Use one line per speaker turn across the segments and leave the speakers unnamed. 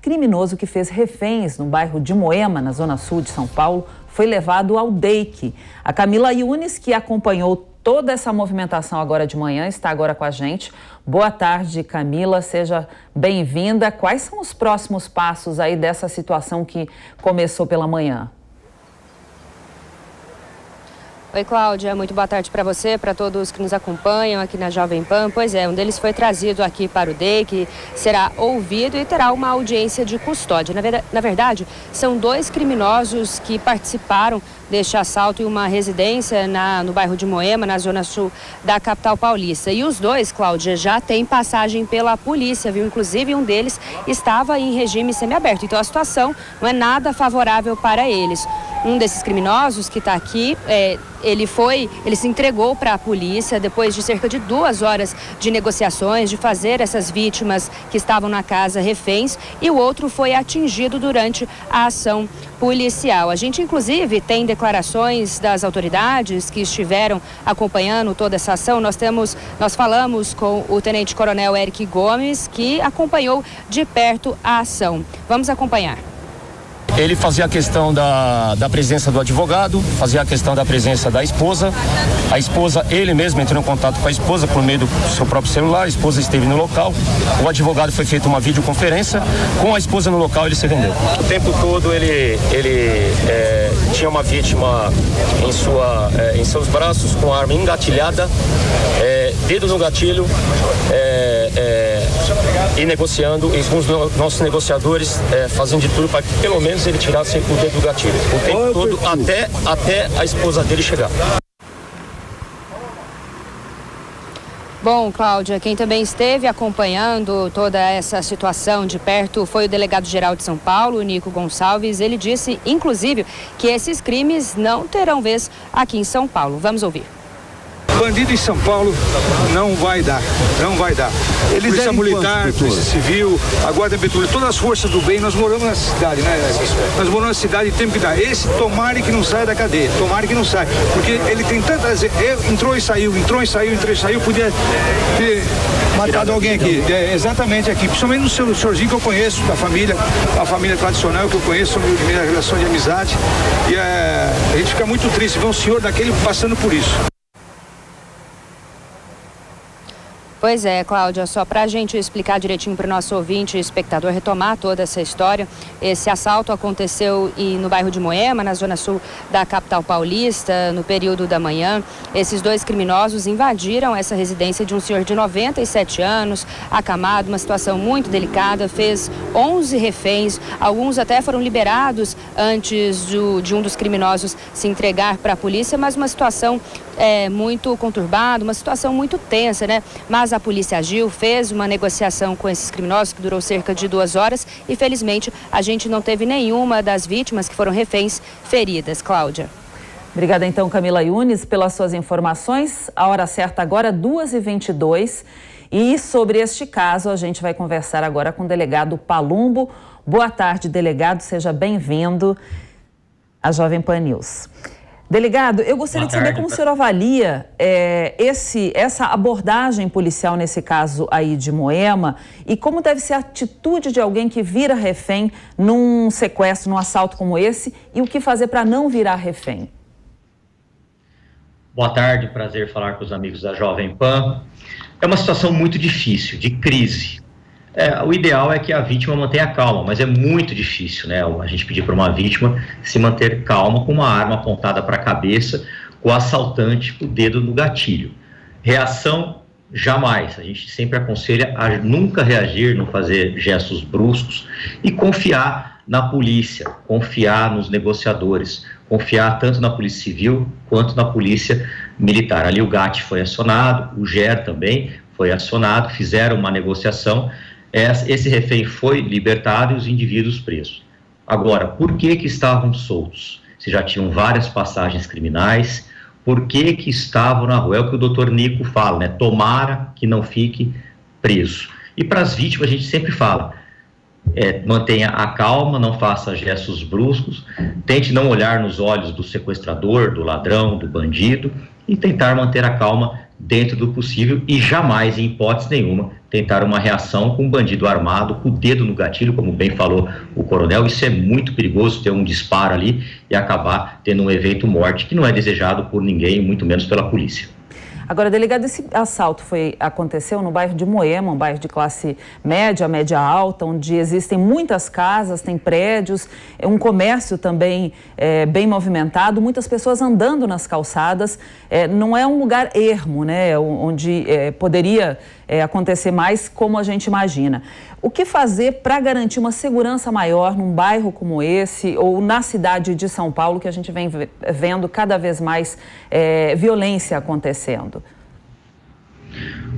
criminoso que fez reféns no bairro de Moema, na zona sul de São Paulo, foi levado ao DEIC. A Camila Yunes, que acompanhou toda essa movimentação agora de manhã, está agora com a gente. Boa tarde, Camila, seja bem-vinda. Quais são os próximos passos aí dessa situação que começou pela manhã?
Oi, Cláudia, muito boa tarde para você, para todos que nos acompanham aqui na Jovem Pan. Pois é, um deles foi trazido aqui para o DEIC, será ouvido e terá uma audiência de custódia. Na verdade, são dois criminosos que participaram deste assalto em uma residência no bairro de Moema, na zona sul da capital paulista. E os dois, Cláudia, já têm passagem pela polícia, viu? Inclusive, um deles estava em regime semiaberto. Então, a situação não é nada favorável para eles. Um desses criminosos que está aqui, ele se entregou para a polícia depois de cerca de 2 horas de negociações, de fazer essas vítimas que estavam na casa reféns, e o outro foi atingido durante a ação policial. A gente, inclusive, tem declarações das autoridades que estiveram acompanhando toda essa ação. Nós falamos com o tenente-coronel Eric Gomes, que acompanhou de perto a ação. Vamos acompanhar.
Ele fazia a questão da presença do advogado, fazia a questão da presença da esposa. A esposa, ele mesmo entrou em contato com a esposa por meio do seu próprio celular. A esposa esteve no local. O advogado foi feito uma videoconferência. Com a esposa no local, ele se rendeu. O tempo todo ele tinha uma vítima em seus braços com a arma engatilhada, dedo no gatilho, e negociando, e com os nossos negociadores fazendo de tudo para que pelo menos ele tirasse o dedo do gatilho o tempo todo até a esposa dele chegar.
Bom, Cláudia, quem também esteve acompanhando toda essa situação de perto foi o delegado-geral de São Paulo, Nico Gonçalves. Ele disse, inclusive, que esses crimes não terão vez aqui em São Paulo. Vamos ouvir.
Bandido em São Paulo não vai dar. Polícia Militar, Polícia Civil, a Guarda Petrolífera, todas as forças do bem, nós moramos na cidade, né? Nós moramos na cidade e temos que dar. Esse, tomara que não saia da cadeia, tomara que não saia. Porque ele tem tantas... entrou e saiu, podia ter matado alguém aqui. Exatamente aqui, principalmente no senhorzinho que eu conheço, da família, a família tradicional que eu conheço, minha relação de amizade. E a gente fica muito triste ver um senhor daquele passando por isso.
Pois é, Cláudia, só para a gente explicar direitinho para o nosso ouvinte e espectador retomar toda essa história, esse assalto aconteceu no bairro de Moema, na zona sul da capital paulista, no período da manhã. Esses dois criminosos invadiram essa residência de um senhor de 97 anos, acamado, uma situação muito delicada, fez 11 reféns, alguns até foram liberados antes de um dos criminosos se entregar para a polícia, mas uma situação muito conturbada, uma situação muito tensa, né? Mas a polícia agiu, fez uma negociação com esses criminosos que durou cerca de 2 horas e, felizmente, a gente não teve nenhuma das vítimas que foram reféns feridas. Cláudia.
Obrigada, então, Camila Yunes, pelas suas informações. A hora certa agora, 2h22. E sobre este caso, a gente vai conversar agora com o delegado Palumbo. Boa tarde, delegado, seja bem-vindo à Jovem Pan News. Delegado, eu gostaria de saber como o senhor avalia essa abordagem policial nesse caso aí de Moema e como deve ser a atitude de alguém que vira refém num sequestro, num assalto como esse, e o que fazer para não virar refém.
Boa tarde, prazer falar com os amigos da Jovem Pan. É uma situação muito difícil, de crise. O ideal é que a vítima mantenha calma, mas é muito difícil, né? A gente pedir para uma vítima se manter calma com uma arma apontada para a cabeça, com o assaltante com o dedo no gatilho. Reação, jamais. A gente sempre aconselha a nunca reagir, não fazer gestos bruscos e confiar na polícia, confiar nos negociadores, confiar tanto na Polícia Civil quanto na Polícia Militar. Ali o GAT foi acionado, o GER também foi acionado, fizeram uma negociação. Esse refém foi libertado e os indivíduos presos. Agora, por que estavam soltos? Se já tinham várias passagens criminais, por que estavam na rua? É o que o doutor Nico fala, né? Tomara que não fique preso. E para as vítimas a gente sempre fala, mantenha a calma, não faça gestos bruscos, tente não olhar nos olhos do sequestrador, do ladrão, do bandido e tentar manter a calma dentro do possível e jamais, em hipótese nenhuma, tentar uma reação com um bandido armado, com o dedo no gatilho, como bem falou o coronel. Isso é muito perigoso, ter um disparo ali e acabar tendo um evento morte que não é desejado por ninguém, muito menos pela polícia.
Agora, delegado, esse assalto aconteceu no bairro de Moema, um bairro de classe média, média alta, onde existem muitas casas, tem prédios, um comércio também bem movimentado, muitas pessoas andando nas calçadas. Não é um lugar ermo, né, onde poderia acontecer mais como a gente imagina. O que fazer para garantir uma segurança maior num bairro como esse ou na cidade de São Paulo, que a gente vem vendo cada vez mais violência acontecendo?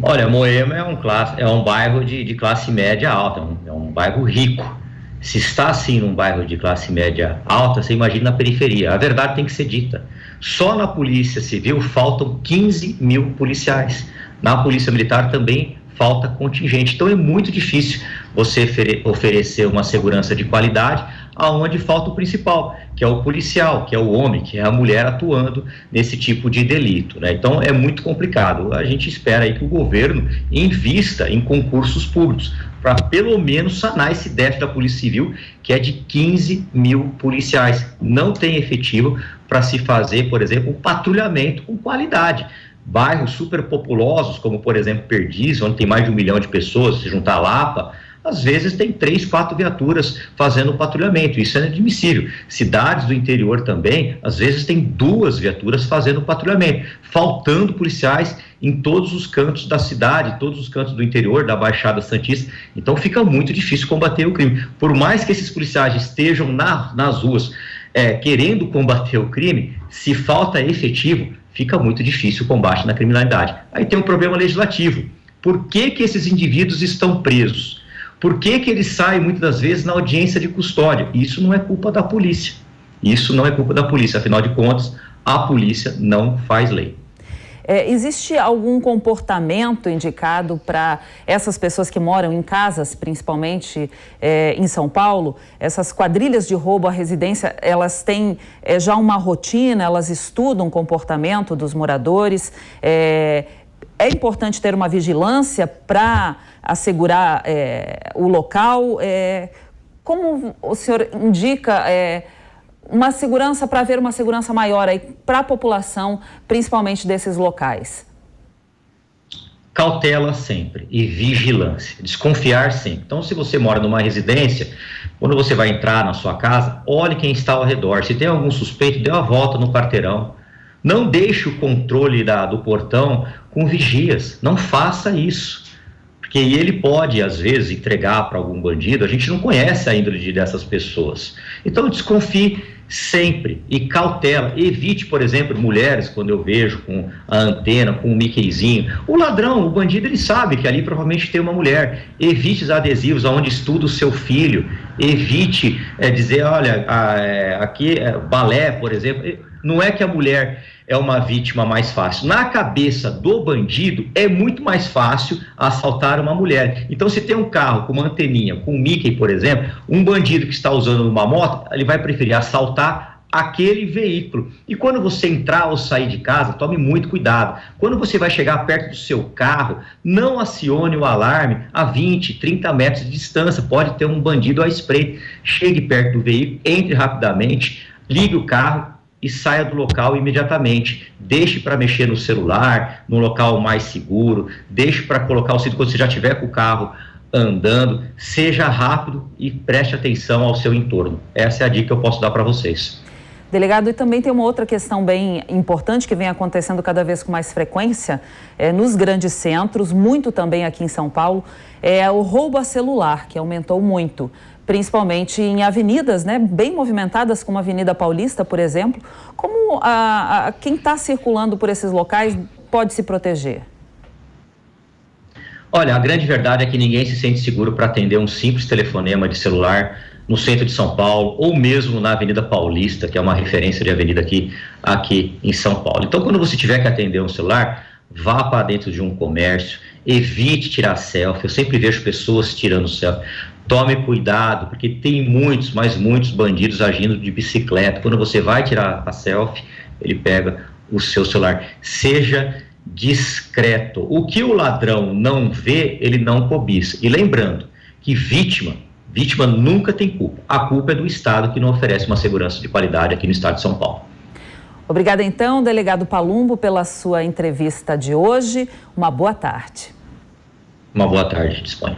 Olha, Moema é um bairro de classe média alta, é um bairro rico. Se está assim num bairro de classe média alta, você imagina na periferia. A verdade tem que ser dita. Só na Polícia Civil faltam 15 mil policiais. Na Polícia Militar também falta contingente. Então é muito difícil você oferecer uma segurança de qualidade aonde falta o principal, que é o policial, que é o homem, que é a mulher atuando nesse tipo de delito, né? Então é muito complicado. A gente espera aí que o governo invista em concursos públicos para pelo menos sanar esse déficit da Polícia Civil, que é de 15 mil policiais. Não tem efetivo para se fazer, por exemplo, um patrulhamento com qualidade. Bairros superpopulosos, como por exemplo Perdizes, onde tem mais de 1 milhão de pessoas, se juntar a Lapa, às vezes tem 3, 4 viaturas fazendo patrulhamento. Isso é inadmissível. Cidades do interior também, às vezes tem 2 viaturas fazendo patrulhamento, faltando policiais em todos os cantos da cidade, todos os cantos do interior, da Baixada Santista. Então fica muito difícil combater o crime. Por mais que esses policiais estejam nas ruas querendo combater o crime, se falta efetivo, fica muito difícil o combate na criminalidade. Aí tem um problema legislativo. Por que esses indivíduos estão presos? Por que eles saem muitas das vezes na audiência de custódia? Isso não é culpa da polícia. Isso não é culpa da polícia. Afinal de contas, a polícia não faz lei.
Existe algum comportamento indicado para essas pessoas que moram em casas, principalmente em São Paulo? Essas quadrilhas de roubo à residência, elas têm já uma rotina, elas estudam o comportamento dos moradores? É importante ter uma vigilância para assegurar o local? Como o senhor indica uma segurança, para haver uma segurança maior aí para a população, principalmente desses locais?
Cautela sempre e vigilância, desconfiar sempre. Então, se você mora numa residência, quando você vai entrar na sua casa, olhe quem está ao redor. Se tem algum suspeito, dê uma volta no quarteirão. Não deixe o controle do portão com vigias, não faça isso. Porque ele pode, às vezes, entregar para algum bandido. A gente não conhece a índole dessas pessoas. Então, desconfie sempre e cautela. Evite, por exemplo, mulheres, quando eu vejo com a antena, com o Mickeyzinho. O ladrão, o bandido, ele sabe que ali provavelmente tem uma mulher. Evite os adesivos onde estuda o seu filho. Evite dizer, olha, aqui balé, por exemplo. Não é que a mulher é uma vítima mais fácil. Na cabeça do bandido, é muito mais fácil assaltar uma mulher. Então, se tem um carro com uma anteninha, com um Mickey, por exemplo, um bandido que está usando uma moto, ele vai preferir assaltar aquele veículo. E quando você entrar ou sair de casa, tome muito cuidado. Quando você vai chegar perto do seu carro, não acione o alarme a 20, 30 metros de distância. Pode ter um bandido à espreita. Chegue perto do veículo, entre rapidamente, ligue o carro e saia do local imediatamente. Deixe para mexer no celular, no local mais seguro, deixe para colocar o cinto quando você já estiver com o carro andando. Seja rápido e preste atenção ao seu entorno. Essa é a dica que eu posso dar para vocês.
Delegado, e também tem uma outra questão bem importante que vem acontecendo cada vez com mais frequência nos grandes centros, muito também aqui em São Paulo, é o roubo a celular, que aumentou muito, principalmente em avenidas, né, bem movimentadas, como a Avenida Paulista, por exemplo. Como quem está circulando por esses locais pode se proteger?
Olha, a grande verdade é que ninguém se sente seguro para atender um simples telefonema de celular no centro de São Paulo, ou mesmo na Avenida Paulista, que é uma referência de avenida aqui em São Paulo. Então, quando você tiver que atender um celular, vá para dentro de um comércio, evite tirar selfie. Eu sempre vejo pessoas tirando selfie. Tome cuidado, porque tem muitos, mas muitos bandidos agindo de bicicleta. Quando você vai tirar a selfie, ele pega o seu celular. Seja discreto. O que o ladrão não vê, ele não cobiça. E lembrando que vítima nunca tem culpa. A culpa é do Estado, que não oferece uma segurança de qualidade aqui no Estado de São Paulo.
Obrigada então, delegado Palumbo, pela sua entrevista de hoje. Uma boa tarde.
Uma boa tarde, disponha.